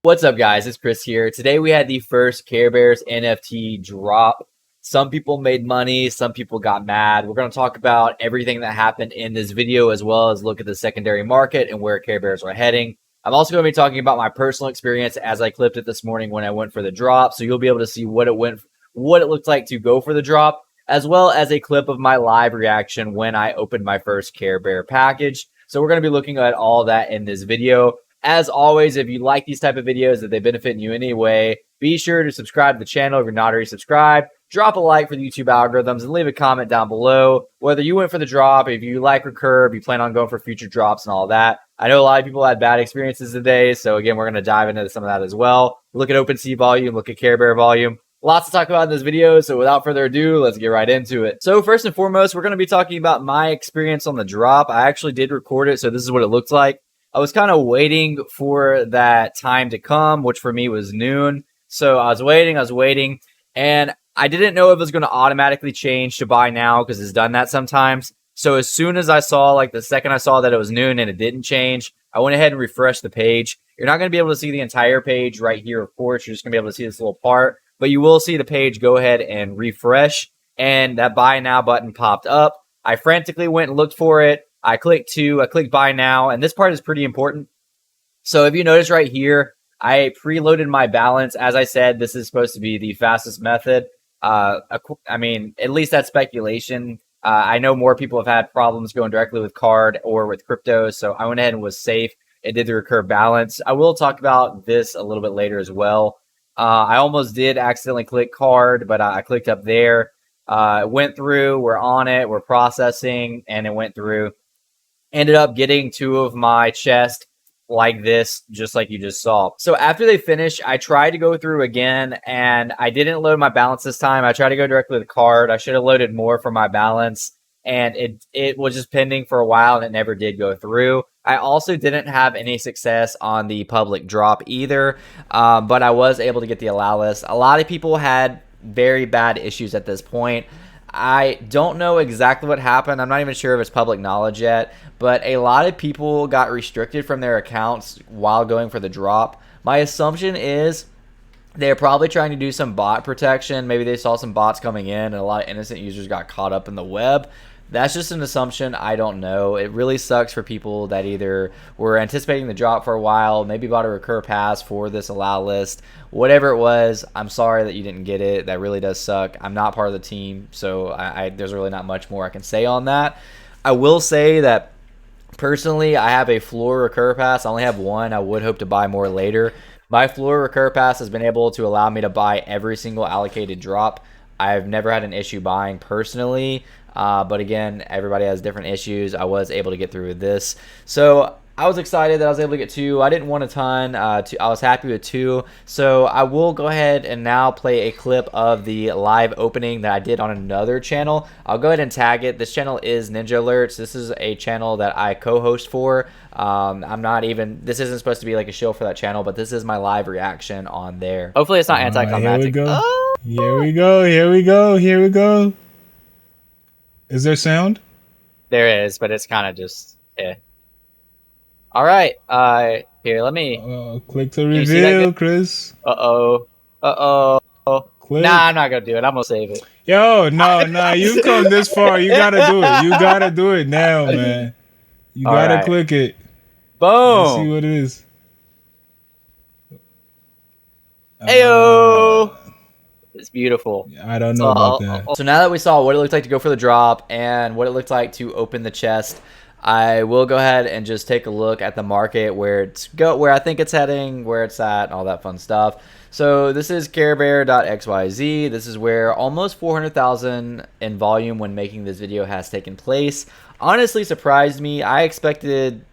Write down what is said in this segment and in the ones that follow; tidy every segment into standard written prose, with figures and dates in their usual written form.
What's up, guys? It's Chris here. Today we had the first Care Bears NFT drop. Some people made money, some people got mad. We're going to talk about everything that happened in this video, as well as look at the secondary market and where Care Bears are heading. I'm also going to be talking about my personal experience as I clipped it this morning when I went for the drop, so you'll be able to see what it looked like to go for the drop, as well as a clip of my live reaction when I opened my first Care Bear package. So we're going to be looking at all that in this video. As always, if you like these type of videos, that they benefit you in any way, be sure to subscribe to the channel if you're not already subscribed. Drop a like for the YouTube algorithms and leave a comment down below whether you went for the drop, if you like Recurve, if you plan on going for future drops and all that. I know a lot of people had bad experiences today, so again, we're going to dive into some of that as well. Look at Opensea volume, look at Care Bear volume. Lots to talk about in this video, so without further ado, let's get right into it. So first and foremost, we're going to be talking about my experience on the drop. I actually did record it, so this is what it looked like. I was kind of waiting for that time to come, which for me was noon. So I was waiting, and I didn't know if it was going to automatically change to buy now because it's done that sometimes. So as soon as I saw, like the second I saw that it was noon and it didn't change, I went ahead and refreshed the page. You're not going to be able to see the entire page right here, of course. You're just going to be able to see this little part, but you will see the page go ahead and refresh, and that buy now button popped up. I frantically went and looked for it. I clicked buy now, and this part is pretty important. So if you notice right here, I preloaded my balance. As I said, this is supposed to be the fastest method. I mean, at least that's speculation. I know more people have had problems going directly with card or with crypto, so I went ahead and was safe. It did the Recurve balance. I will talk about this a little bit later as well. I almost did accidentally click card, but I clicked up there. It went through. We're on it. We're processing, and it went through. Ended up getting two of my chest like this, just like you just saw. So after they finished, I tried to go through again, and I didn't load my balance this time. I tried to go directly to the card. I should have loaded more for my balance, and it was just pending for a while, and it never did go through. I also didn't have any success on the public drop either, but I was able to get the allow list. A lot of people had very bad issues at this point. I don't know exactly what happened. I'm not even sure if it's public knowledge yet, but a lot of people got restricted from their accounts while going for the drop. My assumption is they're probably trying to do some bot protection. Maybe they saw some bots coming in and a lot of innocent users got caught up in the web. That's just an assumption. I don't know. It really sucks for people that either were anticipating the drop for a while, maybe bought a Recurve pass for this allow list. Whatever it was, I'm sorry that you didn't get it. That really does suck. I'm not part of the team, so there's really not much more I can say on that. I will say that personally, I have a floor Recurve pass. I only have one. I would hope to buy more later. My floor Recurve pass has been able to allow me to buy every single allocated drop. I've never had an issue buying personally. But again, everybody has different issues. I was able to get through this. So I was excited that I was able to get two. I didn't want a ton. I was happy with two. So I will go ahead and now play a clip of the live opening that I did on another channel. I'll go ahead and tag it. This channel is Ninja Alerts. This is a channel that I co-host for. This isn't supposed to be like a show for that channel, but this is my live reaction on there. Hopefully it's not anticlimactic. Here we go. Oh. Here we go. Here we go. Here we go. Is there sound? There is, but it's kind of just all right. Here, let me click to reveal, Chris. Click. Nah, I'm not gonna do it. I'm gonna save it. Yo, no, you come this far. You gotta do it. You gotta do it now, man. You gotta click it. Boom. Let's see what it is. Ayo. It's beautiful. I don't know about that. So now that we saw what it looked like to go for the drop and what it looked like to open the chest, I will go ahead and just take a look at the market, where I think it's heading, where it's at, and all that fun stuff. So this is carebear.xyz. This is where almost 400,000 in volume when making this video has taken place. Honestly surprised me. I expected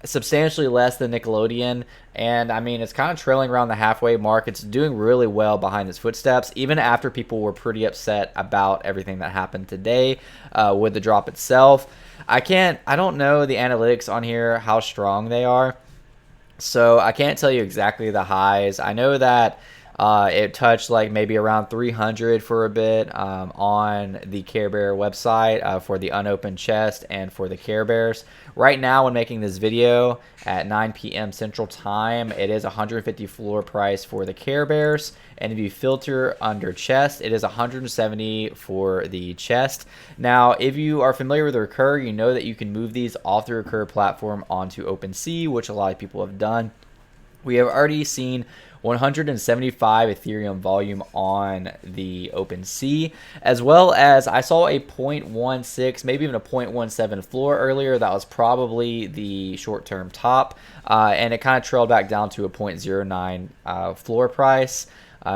substantially less than Nickelodeon, and I mean, it's kind of trailing around the halfway mark. It's doing really well behind its footsteps, even after people were pretty upset about everything that happened today with the drop itself. I don't know the analytics on here, how strong they are, so I can't tell you exactly the highs. I know that It touched like maybe around 300 for a bit on the Care Bear website for the unopened chest and for the Care Bears. Right now, when making this video at 9 p.m. Central Time, it is 150 floor price for the Care Bears. And if you filter under chest, it is 170 for the chest. Now, if you are familiar with Recur, you know that you can move these off the Recur platform onto Opensea, which a lot of people have done. We have already seen 175 Ethereum volume on the Opensea, as well as I saw a 0.16, maybe even a 0.17 floor earlier. That was probably the short-term top, and it kind of trailed back down to a 0.09 floor price.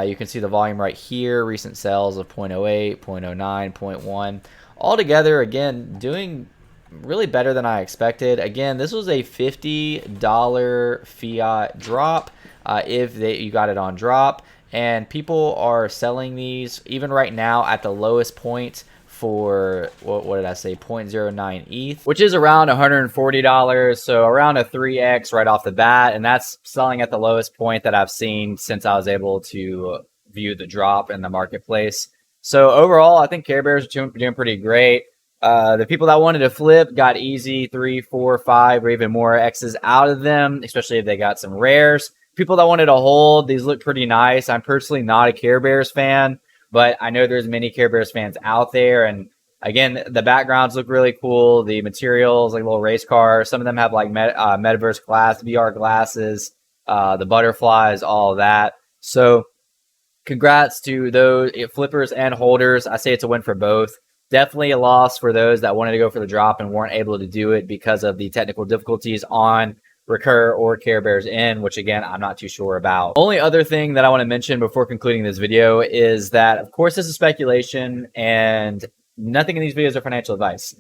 You can see the volume right here, recent sales of 0.08, 0.09, 0.1. Altogether, again, doing really better than I expected. Again, this was a $50 fiat drop if you got it on drop, and people are selling these even right now at the lowest point for what did I say, 0.09 ETH, which is around $140, so around a 3x right off the bat, and that's selling at the lowest point that I've seen since I was able to view the drop in the marketplace. So overall, I think Care Bears are doing pretty great. The people that wanted to flip got easy 3, 4, 5, or even more X's out of them, especially if they got some rares. People that wanted to hold, these look pretty nice. I'm personally not a Care Bears fan, but I know there's many Care Bears fans out there. And again, the backgrounds look really cool. The materials, like little race cars. Some of them have like metaverse glass, VR glasses, the butterflies, all of that. So congrats to those flippers and holders. I say it's a win for both. Definitely a loss for those that wanted to go for the drop and weren't able to do it because of the technical difficulties on Recur or Care Bears in, which again, I'm not too sure about. Only other thing that I want to mention before concluding this video is that, of course, this is speculation and nothing in these videos are financial advice.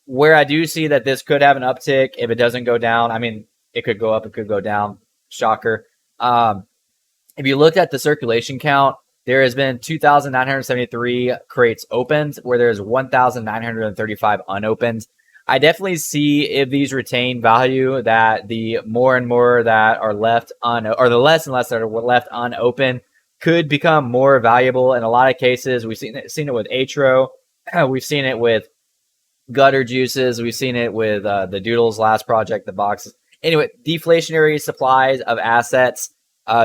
Where I do see that this could have an uptick if it doesn't go down. I mean, it could go up, it could go down. Shocker. If you looked at the circulation count, there has been 2,973 crates opened, where there's 1,935 unopened. I definitely see if these retain value that the more and more that are left or the less and less that are left unopened could become more valuable. In a lot of cases, we've seen it with Atro, we've seen it with Gutter Juices, we've seen it with the Doodles last project, the boxes. Anyway, deflationary supplies of assets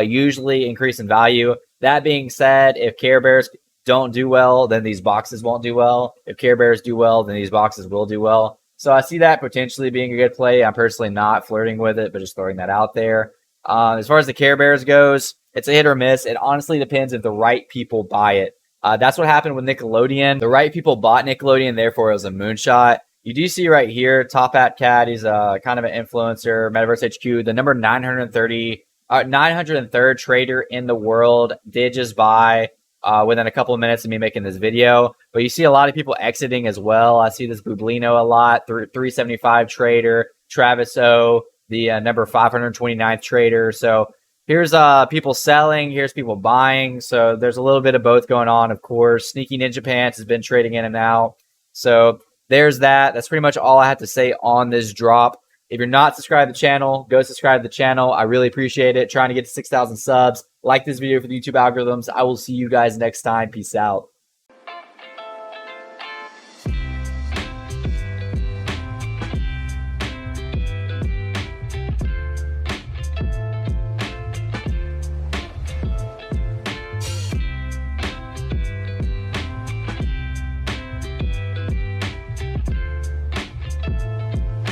usually increase in value. That being said, if Care Bears don't do well, then these boxes won't do well. If Care Bears do well, then these boxes will do well. So I see that potentially being a good play. I'm personally not flirting with it, but just throwing that out there. As far as the Care Bears goes, it's a hit or miss. It honestly depends if the right people buy it. That's what happened with Nickelodeon. The right people bought Nickelodeon, therefore it was a moonshot. You do see right here, Top Hat Cat, he's kind of an influencer, Metaverse HQ, the number 903rd trader in the world did just buy within a couple of minutes of me making this video. But you see a lot of people exiting as well. I see this Bublino a lot, 375 trader, Travis O, the number 529th trader. So here's people selling, here's people buying. So there's a little bit of both going on, of course. Sneaky Ninja Pants has been trading in and out. So there's that. That's pretty much all I have to say on this drop. If you're not subscribed to the channel, go subscribe to the channel. I really appreciate it. Trying to get to 6,000 subs. Like this video for the YouTube algorithms. I will see you guys next time. Peace out.